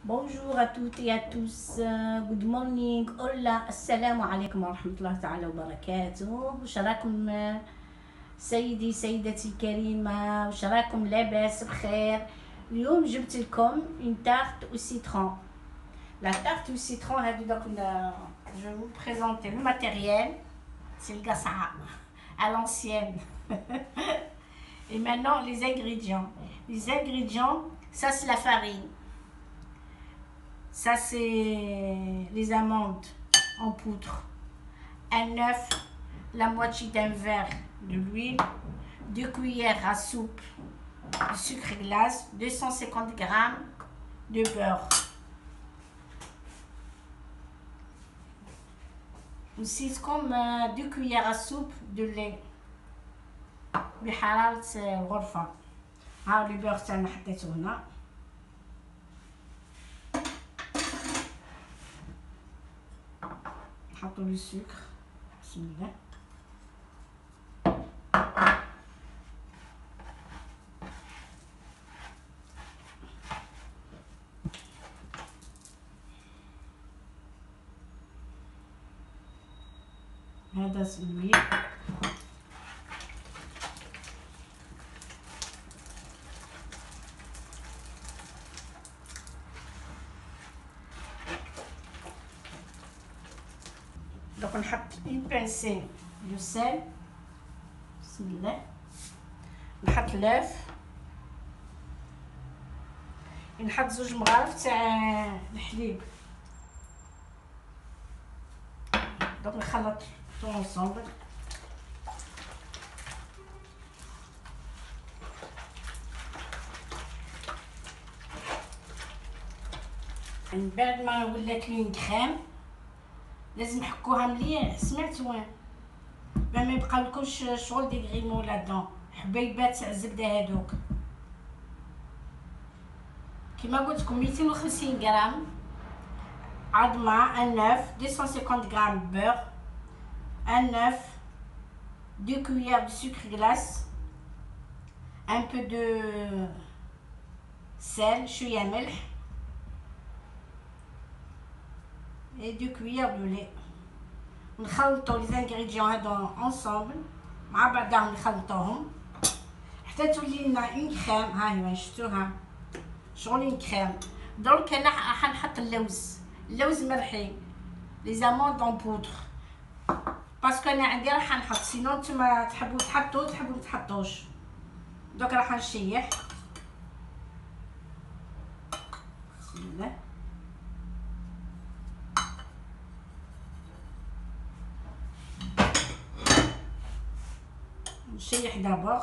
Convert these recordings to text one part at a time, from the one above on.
Bonjour à toutes et à tous. Good morning. Hola. السلام عليكم ورحمة الله تعالى وبركاته. وش راكم سيدي سيدتي الكريمة؟ وش راكم لاباس بخير؟ اليوم جبت لكم une tarte au citron. La tarte au citron هذه donc je vais vous présenter le matériel. C'est le قصعة à l'ancienne. Et maintenant les ingrédients. Les ingrédients, ça c'est la farine. Ça, c'est les amandes en poudre. Un œuf, la moitié d'un verre de l'huile, 2 cuillères à soupe de sucre glace, 250 g de beurre. Aussi, c'est comme 2 cuillères à soupe de lait. بحرارة الغرفة. ها البيور تاعنا حطيته هنا. نحطو لو السكر. بسم الله. هذا الزويق. دوك نحط اون بانسي دو سيل. بسم الله. نحط لاف. نحط 2 مغارف تاع الحليب. دوك نخلط تو اونصومبل. من بعد ما ولات لي كريم لازم نحكوها مليح. سمعتوا باه ما يبقالكمش شغل دي غريمو لا دون حبيبات تاع الزبده هادوك. كيما قلت لكم 250 غرام عظمه، ان œuf، 250 g beurre، un œuf، 2 cuillères de sucre glace، un peu de sel، شويه ملح، et 2 cuillères de lait. نخلطوا لي زانغريديون هادو انصومبل مع بعضهم، نخلطوهم حتى تولي لنا اون كريم. ها هي شفتوها شغل اون كريم. درك انا راح نحط اللوز مرحي، لي زاموند اون بودر، باسكو انا عندي راح نحط، سينو نتوما تحبوا تحطوا تحبوا متحطوش. دوك راح نشيح. بسم الله. نشيح دابور.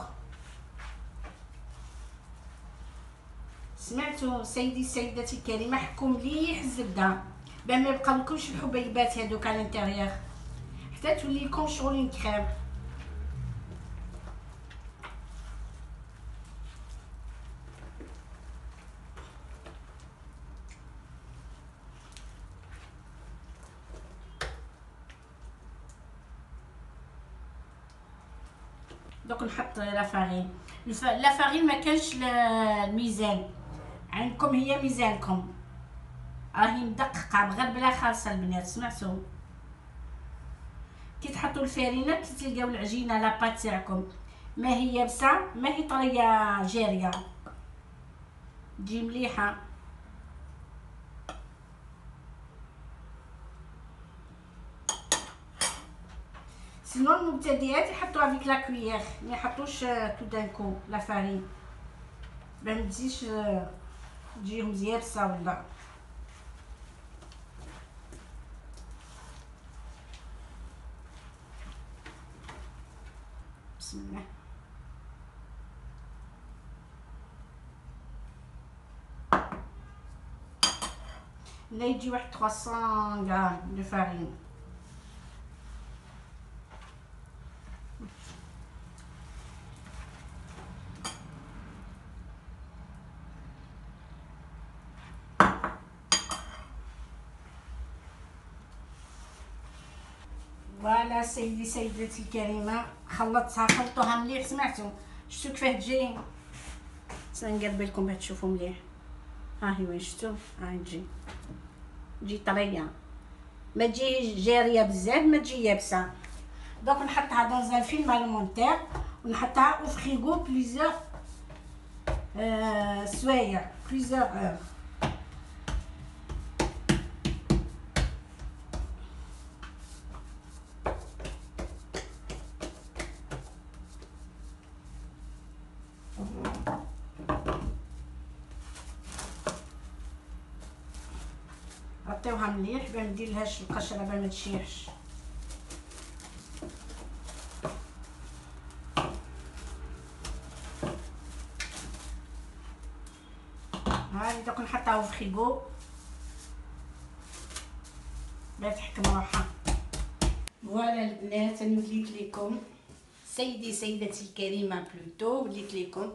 سمعتوا سيدي سيدتي الكريمه؟ حكوا مليح الزبده باه ما يبقالكمش الحبيبات هذوك على الانتيريور حتى تولي لكم شغل اون كريم. دوك نحط لا فارين. لا فارين ما كانش الميزان عندكم، هي ميزانكم. راهي مدققه غير بلا خالصه البنات. سمعتوا؟ كي تحطوا الفارينه كي تلقاو العجينه لاباط تاعكم ما هي يابسه ما هي طريه جاريه، تجي مليحه. سينو المبتدئات يحطوها افيك لا كويير، ما يحطوش تو دانكو لا فارين باه ما تجيش تجيهم يابسه ولا. بسم الله. لا يجي واحد 300 غرام دو فارين. فوالا سيدي سيدتي الكريمه خلطتها، خلطوها مليح. سمعتوا شفتوا كيفاه تجي؟ تنقرب لكم باش تشوفوا مليح. ها هي وين شفتو، هاي تجي طريه، ما تجي جاريه بزاف، ما تجي يابسه. دونك نحطها دون ان فيلم اليمونتير ونحطها او فريغو بليزيور سوايع، بليزيور اور. غطيوها مليح باش منديرلهاش القشره باش ما تشيحش. هاي دوك نحطها في فريغو باش تحكم روحها. فوالا البنات، انا وليت ليكم سيدتي الكريمه بلوتو، وليت ليكم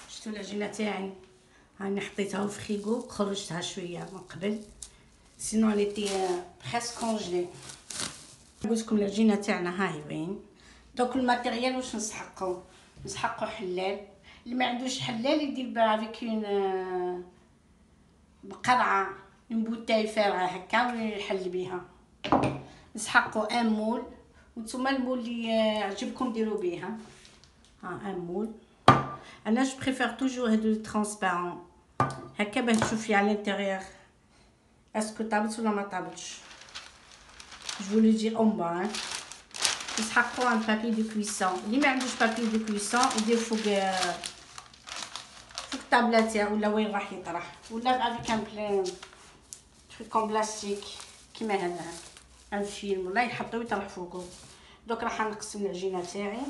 شفتوا العجينه تاعي. هاني حطيتها في فريغو، خرجتها شويه من قبل، سينون ليتي بريسك كونجلي. نقول لكم العجينه تاعنا هاي وين. دوك الماتيريال واش نسحقو حلال. اللي ما عندوش حلال يدير افيك اون بقرعه، اون بوتاي فارغه هكا ويحل بيها. نسحقو ان مول، وانتوما المول اللي يعجبكم ديروا بيها. ها ان مول، انا جو بريفير توجور هادو ترانسبارون هكا باش تشوفي على الانتيريور اسكو طابت ولا ما طابتش. جو لو دي اون با. نسحقو ان بابي دو كويسون. اللي ما عندوش بابي دو كويسون يدير فوق الطابله تاعو ولا وين راح يطرح، ولا افيك ان بلان تروك اون بلاستيك كيما هذا ان فيلم، ولا يحطو يطرح فوقو. دوك راح نقسم العجينه تاعي.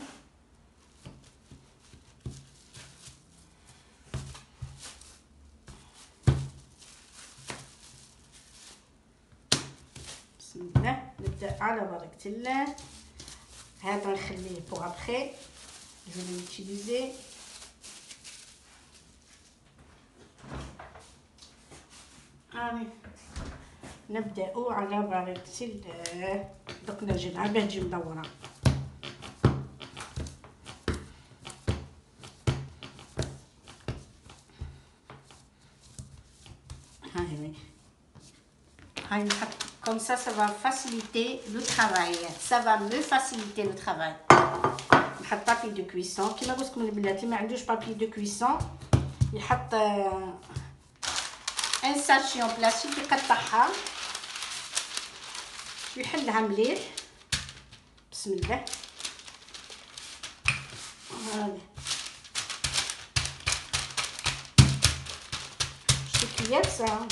بسم الله، نبدا على بركه الله. هذا نخليه بوغ ابخي، جو لي يوتيليزي. هاني نبداو على بركه الله. دوك نرجعها باش تجي مدوره. هاي نحط كوم سا va faciliter le travail, ça va me faciliter le travail. نحط بابي دو كويسون كيما قلت لكم البنات، اللي ما عندوش بابي دو كويسون يحط ان ساشي اون بلاستيك يقطعها ويحلها مليح. بسم الله. هذه شتي يابسه.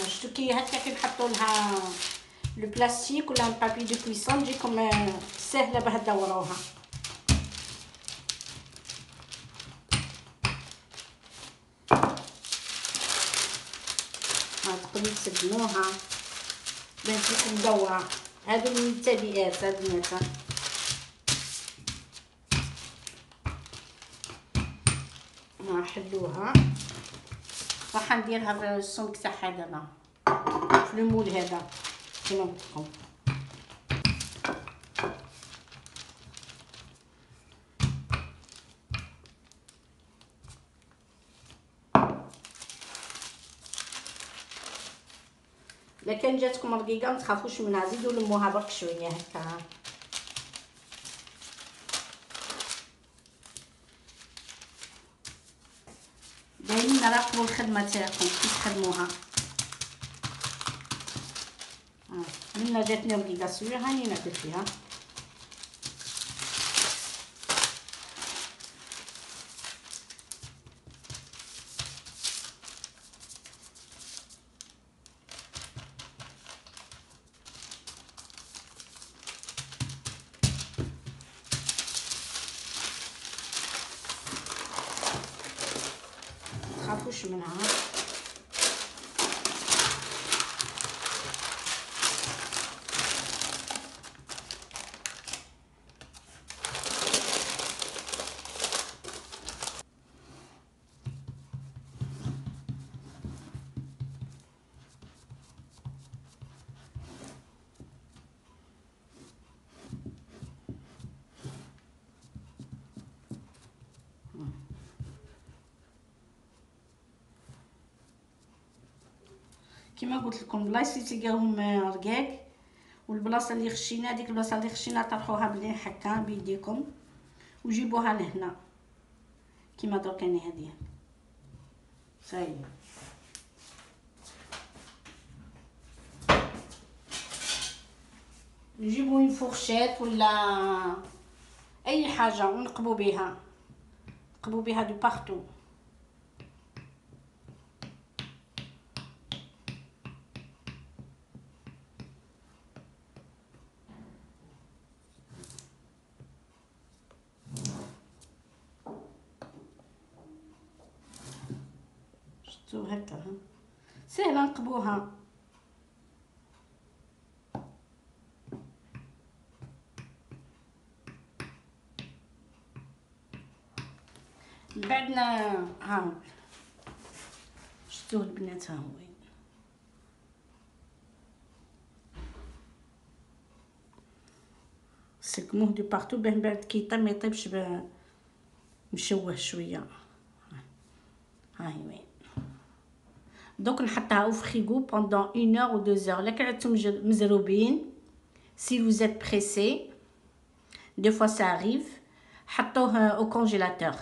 شتو كي هكا كي نحطوا لها لو بلاستيك ولا بابي دو كويسون تجيكم سهله باه تدوروها. تقدروا تسدنوها باه تجيكم مدوره. هادو من التبيئات هاد البنات. حلوها. راح نديرها في السمك تاعها دابا في المول هذا كيما قلت لكم. الا كان جاتكم رقيقه ما تخافوش منها، زيدوا لموها برك شويه هكا. دايرين راقبوا الخدمه تاعكم كي تخدموها. منا جاتني رقيقه شويه، هاني نعدل فيها. متخافوش منها. كما قلت لكم بلايص اللي تلقاوهم رقاق، والبلاصه اللي خشينا، ديك البلاصه اللي خشينا طرحوها مليح هكا بيديكم وجيبوها لهنا كما درك انا هذه صايي. نجيبو اون فورشيت ولا اي حاجه ونقبو بها، نقبو بها دو بارتو. شفتو هكا سهله نقبوها. بعدنا ها شفتوه البنات، ها هو سقموه دو بارتو باه من بعد كي يطيب ما يطيبش مشوه شويه. ها هي وين دوك نحطها او فريغو بوندون 1 heure ou 2 heures. لكن عندكم مزروبين si vous êtes pressé, des fois ça arrive، حطوه او كونجيلاتور.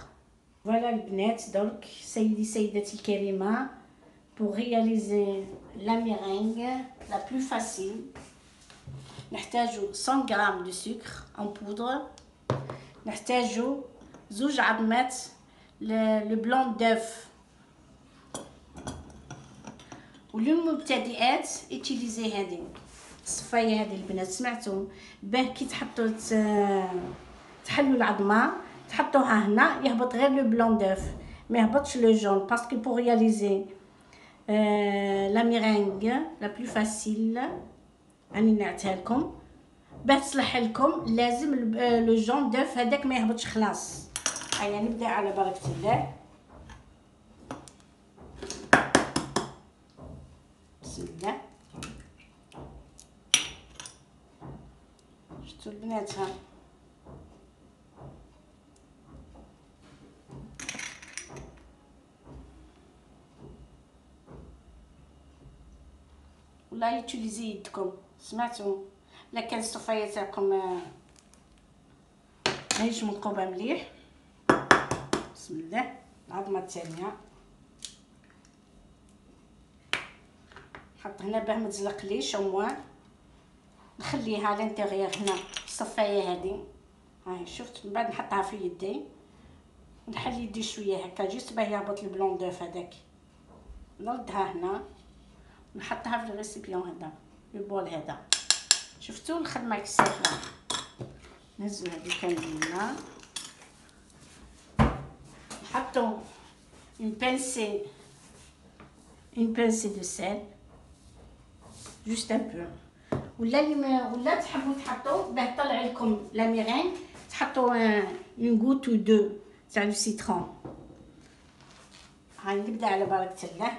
فوالا البنات درك سيداتي الكريمه pour réaliser la meringue la plus facile نحتاجو 100 غرام دو سكر en poudre، نحتاجو 2 عظمات لو بلون دوف. وللمبتدئات اتيليزي هذه الصفايه هذه البنات، سمعتوا باه كي تحطوا تحلوا العظمه تحطوها هنا يهبط غير لو بلون دوف ما يهبطش لو جون، باسكو بور رياليزي لا ميرينغ لا بلو فاسيل راني نعتها لكم باه تصلح لكم لازم لو جون دوف هذاك ما يهبطش خلاص. هيا نبدا على بركه الله. بسم الله. شفتوا البنات ها ولا يوتيليزي يدكم، سمعتوا؟ لا كان الصفايه تاعكم ماهيش منقوبه مليح. بسم الله. العظمه الثانيه نحط هنا باه ما تزلقليش، او موان نخليها على الانتيريور هنا الصفايه هذه. هاي شفت؟ من بعد نحطها في يدي نحل يدي شويه هكا جيست باه يهبط البلون دوف هذاك، نردها هنا نحطها في الريسيبيون هذا البول هذا. شفتوا الخدمه كي سهله. نهزو هذه كاملين هنا، نحطو اون بانسي دو سيل جوست ان بو، ولا تحبوا تحطوا باه طلع لكم لا ميرين تحطوا اون غوت او دو تاع لو سيترون. هاي نبدا على بركه الله.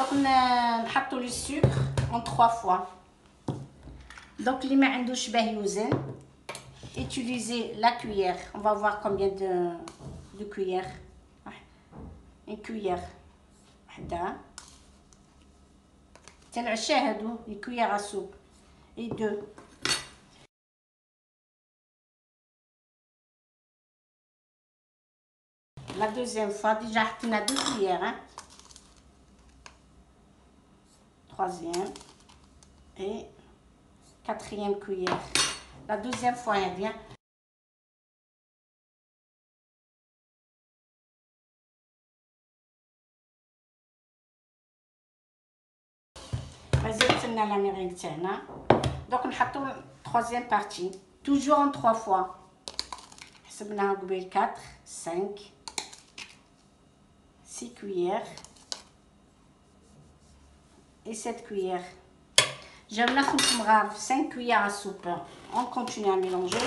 دونك نحطوا لي السكر اون 3 فوا. دونك اللي ما عندوش باه يوزن utiliser la cuillère. On va voir combien de cuillères. Une cuillère وحده تاع العشاء هادو une cuillère à soupe et 2. La deuxième fois déjà حطينا 2 cuillères hein. Troisième et quatrième cuillère. La deuxième fois هادي مازالت لنا لا ميرينغ تاعنا. دوك نحطو troisième partie toujours en 3 fois. حسبناها قبيل 4 5 6 cuillères et 7 cuillères. جبنا 5 مغارف 5 cuillères à soupe. On continue à mélanger.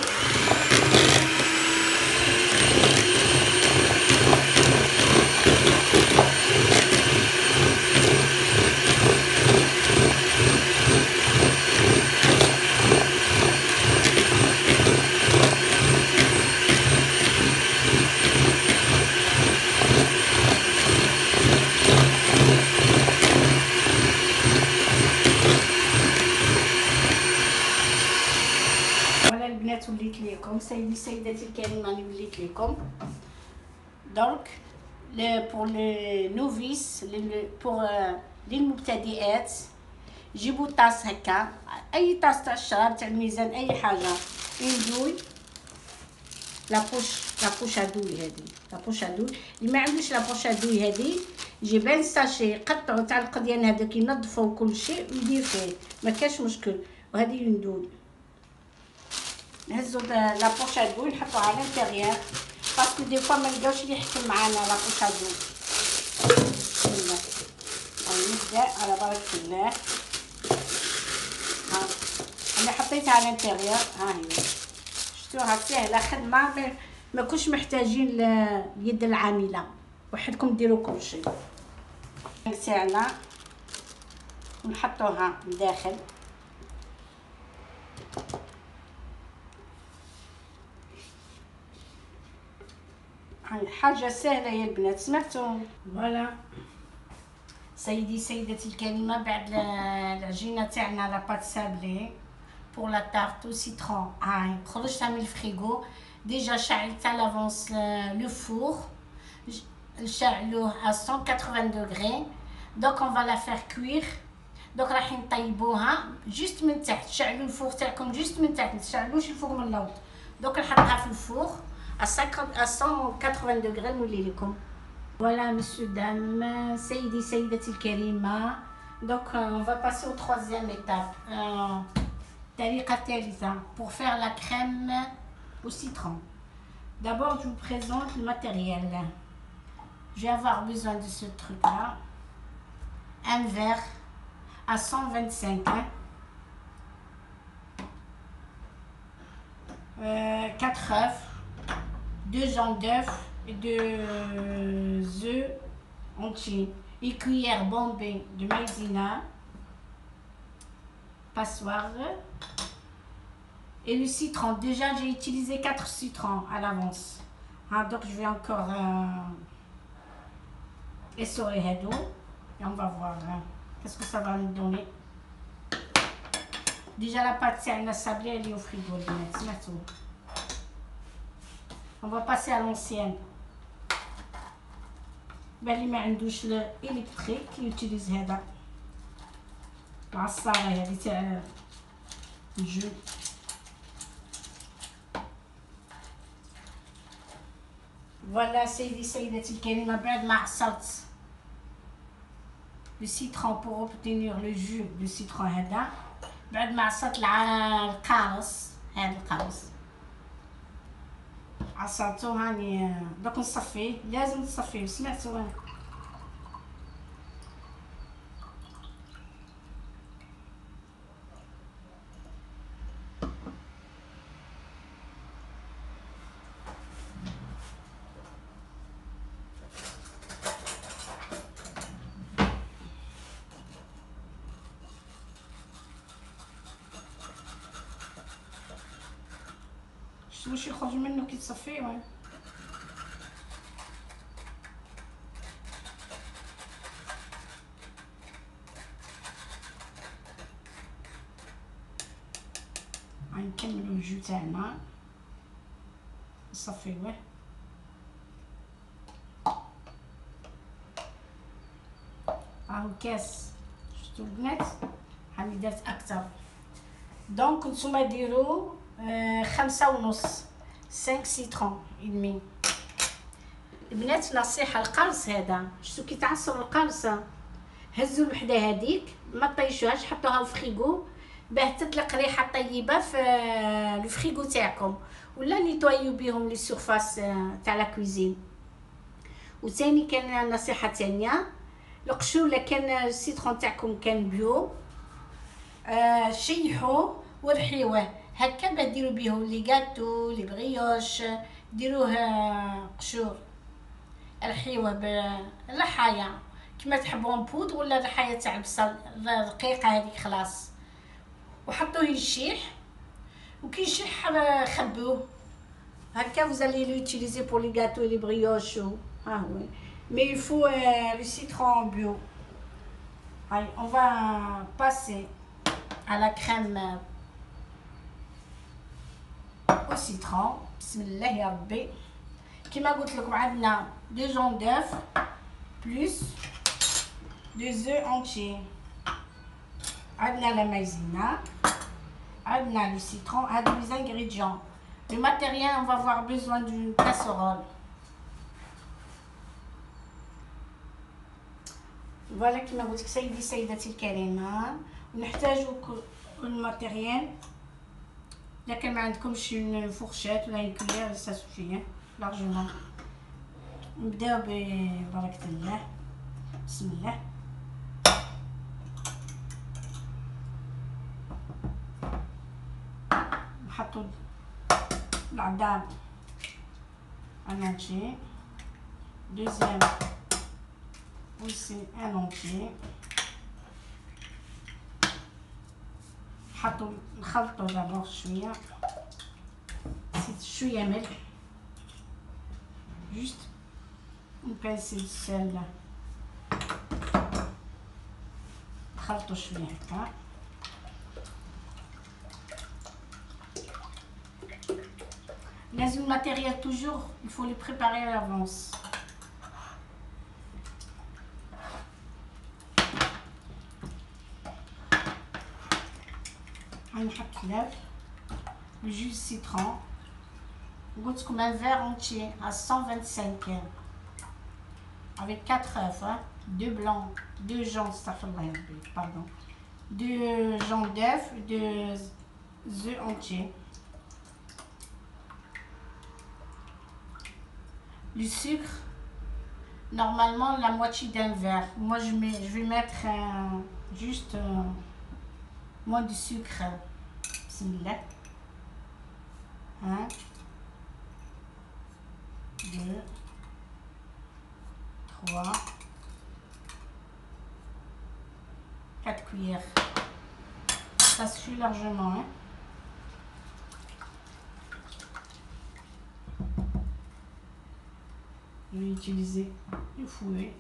البنات وليت ليكم سيداتي الكريمه راني وليت ليكم دونك بور لي نوفيس بور للمبتدئات جيبوا طاس هكا اي طاس تاع الشراب تاع الميزان اي حاجه ندوي لابوش ادوي هذه لابوش ادوي اللي ما عندوش لابوش ادوي هذه يجيب ان ساشي قطعو تاع القضيان هذاك ينظفوا كل شيء ويدير فيه ما كاش مشكل وهذه يندول نهزو لابوش ادوي نحطوها على الانتيريور باسكو دي فوا ما نلقاوش اللي يحكم معانا لابوش ادوي. بسم الله نبدا على بركه الله. ها انا حطيتها على الانتيريور ها هي شفتوها سهله خدمه ما كوش محتاجين اليد العامله وحدكم ديروا كل شيء تاعنا ونحطوها لداخل هاي حاجه سهله يا البنات سمعتوا. فوالا سيدي سيدتي الكريمه بعد العجينه تاعنا لا بات سابلي بور لا تارت سيترون هاي خرجتها من الفريغو ديجا شعلت لافونس لو فور نشعلوه à 180 degrés دونك اون فا لا فير كوير دونك راح نطيبوها جوست من تحت شعلوا الفور تاعكم جوست من تحت ما تشعلوش الفوق من اللوط دونك نحطها في الفور à 180 degrés نولي لكم. Voilà monsieur dame سيدي سيدتي الكريمه donc on va passer au troisième étape طريقه ثالثه pour faire la crème au citron. D'abord je vous présente le matériel. Je vais avoir besoin de ce truc là, un verre à 125 hein. 4 œufs, 2 jaunes d'œufs et 2 œufs entiers, une cuillère bombée de maïzena, passoire et le citron. Déjà j'ai utilisé 4 citrons à l'avance hein, donc je vais encore essorer l'eau et on va voir qu'est-ce que ça va nous donner. Déjà la pâte c'est la sablée elle est au frigo les mecs. On va passer à l'ancienne. اللي ما عندوش الالكتريك يوتيليز هذا العصاره هذه تاع الجو. فوالا سيدي سيدتي الكريمه بعد ما عصرت لو سيترون بور اوبتينير لو جو لو سيترون هذا بعد ما عصرت القارص هذا القارص عصرتو هاني دوك نصفيه لازم نصفيه سمعتوا واش يخرج منه كي تصفيه غنكملو الجو تاعنا نصفيوه هاهو الكاس شفتو البنات هاني درت اكثر دونك نتوما ديرو 5.5 سيترون ادمي. البنات نصيحه القرص هذا شفتو كي تعصروا القرص هزوا الوحده هذيك ما طيشوهاش حطوها في الفريغو باه تطلق ريحه طيبه في الفريغو تاعكم ولا نيطويو بهم لي سورفاس تاع لا كوزين. وثاني كان نصيحه ثانيه القشور الا كان السيترون تاعكم كان بيو شيحوه ورحيوه هكا بديروا بيهم لي غاتو لي بريوش ديروه قشور رحيوه بالرحايه كما تحبون بود ولا الرحايه تاع البصل الرقيقه هذيك خلاص وحطوه يشيح وكي يشيح خبوه هكا vous allez l'utiliser pour les gâteaux et les brioches ah oui mais il faut le citron bio. Allez, on va passer à la crème au citron. Bismillah ya Rabbi. كما قلت لكم عندنا 2 جون d'œuf plus 2 œufs entiers. عندنا la maïzena, عندنا le citron, عندنا les ingrédients. Le matériel, on va avoir besoin d'une casserole. Voilà كما قلت لك سيداتي الكريمه، نحتاجو الماتيريال. اذا كان ما عندكمش اون فورشات ولا اون كولير سا سوفي لارجومون. نبداو ببركه الله. بسم الله. نحطو العظام ان انتي، دوزيام aussi un entier. نخلطو دابور شويه، نسيت شويه ملح، جوست اون بانسي دو سال، نخلطو شويه هكا. لازم الماتيريال توجور il faut les préparer à l'avance. نحط l'œuf, le jus de citron, goûte comme un verre entier à 125 avec 4 œufs, hein? 2 blancs, 2 jaunes, pardon, 2 jaunes d'œufs, 2 œufs entiers. Le sucre, normalement la moitié d'un verre. Moi je vais mettre juste moins de sucre. Bismillah. 1, 2, 3, 4 cuillères. Ça suffit largement, hein. Je vais utiliser le fouet.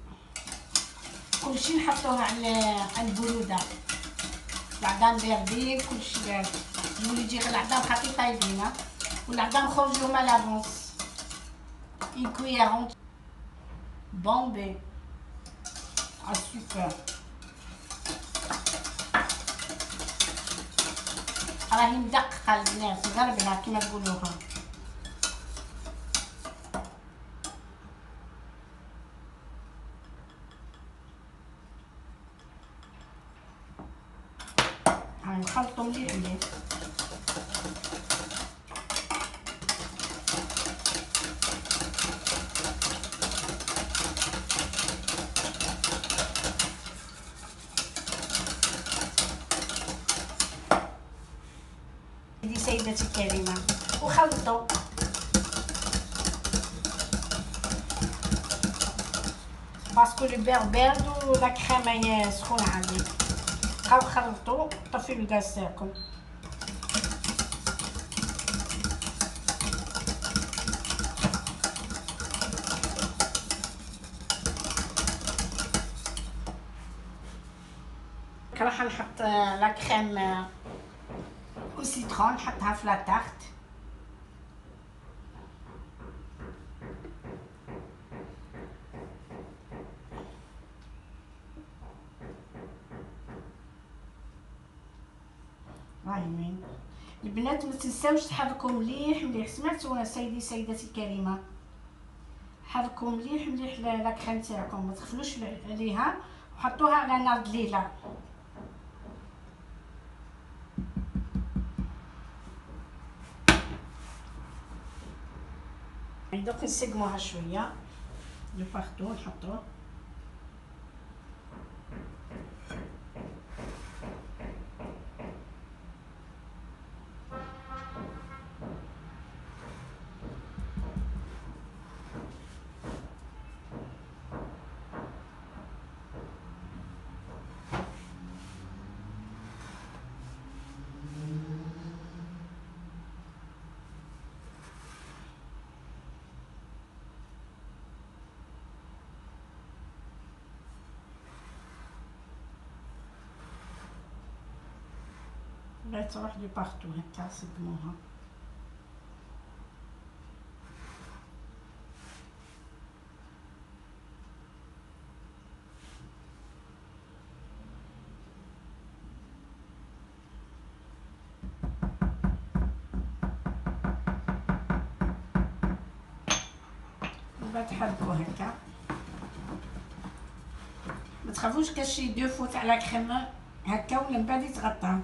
كلشي نحطوه على البرودة. العظام باردين، كلشي بارد. تجيبو لي ديك العظام خاطي طايبين، والعظام خرجوهم على لافونس. une cuillère bombée. Ah super. راهي مدققة البنات، مغربلة كيما تقولوها. هاي نخلطو مليح مليح. سيدتي الكريمه وخلطوا. باسكو لو بير بارد ولا كريمه سخونه عندي. بقاو خلطوا، طفيو الغاز تاعكم. راح نحط لا كريم au citron، نحطها في لا تارت. راهي البنات ما تنساوش تحركوا مليح مليح. سمعتوا انا سيداتي الكريمه، حركوا مليح مليح لا كريم تاعكم، ما تغفلوش عليها وحطوها على نار قليله. دوك نسقموها شويه دو بارتو، نحطوه. لا تروح دي بارتو هكا، سقموها. تحركوا هكا، ما تخافوش كشي دو فوت على كريمه هكا ومن بعد يتغطى.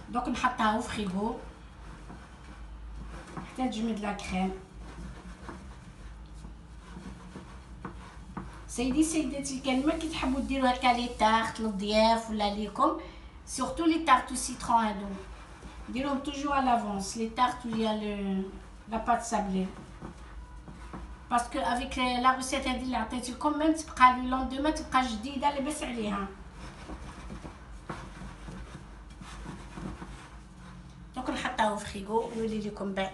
دوك نحطها في فريغو حتى تجمد لا كريم. سيداتي الكريمه كي تحبوا ديروا هكا لي تارت للضياف ولا ليكم، سورتو لي تارت سيترون هادو ديروهم توجور على لافونس، لي تارت ويا لا بات سابلي، باسكو افيك لا روسيت هادي اللي عطيتلكم ميم تبقى لو لوندوما تبقى جديده لاباس عليها. دوك نحطها في فريغو ونولي لكم بعد.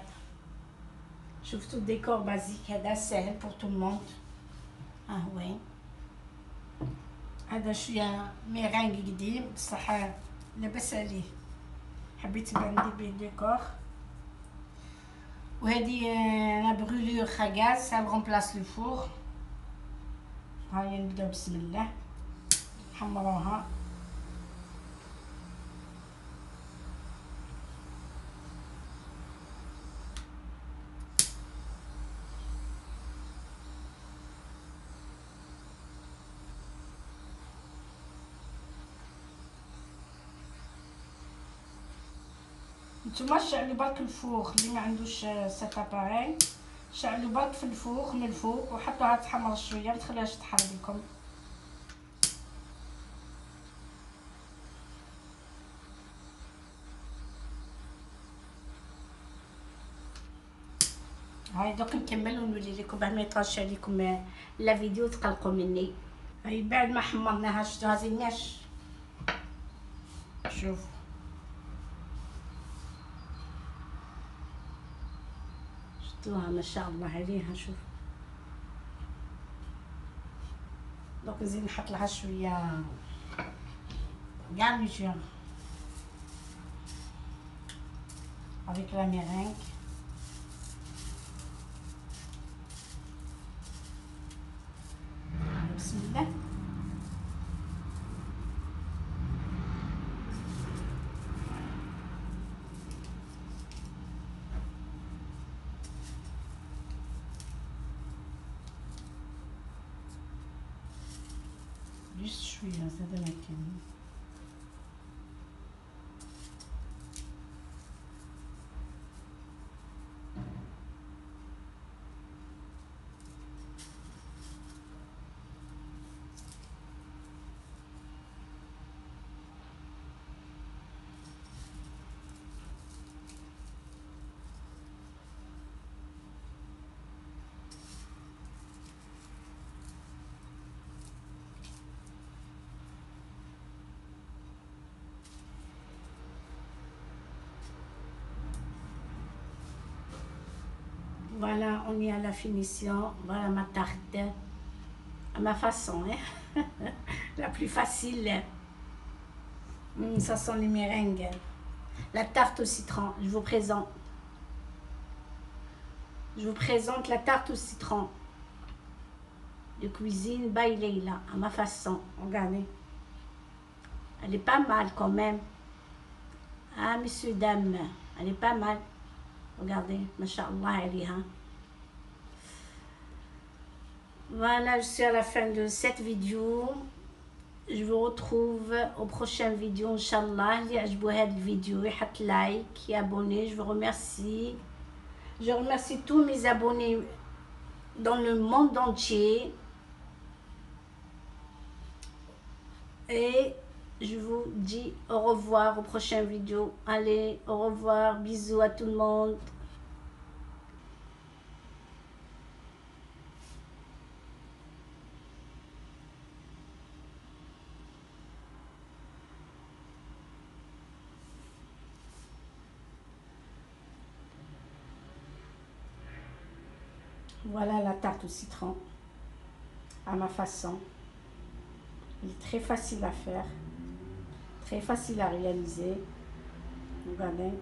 شفتوا الديكور بازيك هذا ساهل بور تو الموند. ها هو هذا شويه ميرانغ قديم بصح لاباس عليه، حبيت ندير به ديكور. وهذه لا برولور غاز سا رومبلاس لو فور. هاي نبداو بسم الله نحمروها. نتوما شعلوا برك الفوق اللي ما عندوش سات اباري، شعلوا برك في الفوق من الفوق وحطوها تحمر شويه، ما تخليهاش تحر لكم. هاي دوك نكمل ونولي لكم بعد ما يطرش عليكم لا فيديو تقلقوا مني. هاي بعد ما حمرناها شفتوها زيناش، شوفوا شفتوها ما شاء الله عليها. شوف دوك نزيد نحط لها شويه غارنيتور افيك لا ميرينغ. بسم الله. جست شويه زاد ما كاين. Voilà, on est à la finition. Voilà ma tarte à ma façon, hein? La plus facile. Ça sent les meringues. La tarte au citron, je vous présente. Je vous présente la tarte au citron de cuisine by Leila, à ma façon. Regardez. Elle est pas mal quand même. Ah, messieurs, dames, elle est pas mal. Regardez, mashallah aliha. Voilà, je suis à la fin de cette vidéo. Je vous retrouve au prochain vidéo, Inch'Allah. Li ajbou had vidéo, yhat like, et abonnez. Je vous remercie. Je remercie tous mes abonnés dans le monde entier. Et je vous dis au revoir aux prochaines vidéos. Allez, au revoir, bisous à tout le monde. Voilà la tarte au citron à ma façon. Elle est très facile à faire, très facile à réaliser. Regardez.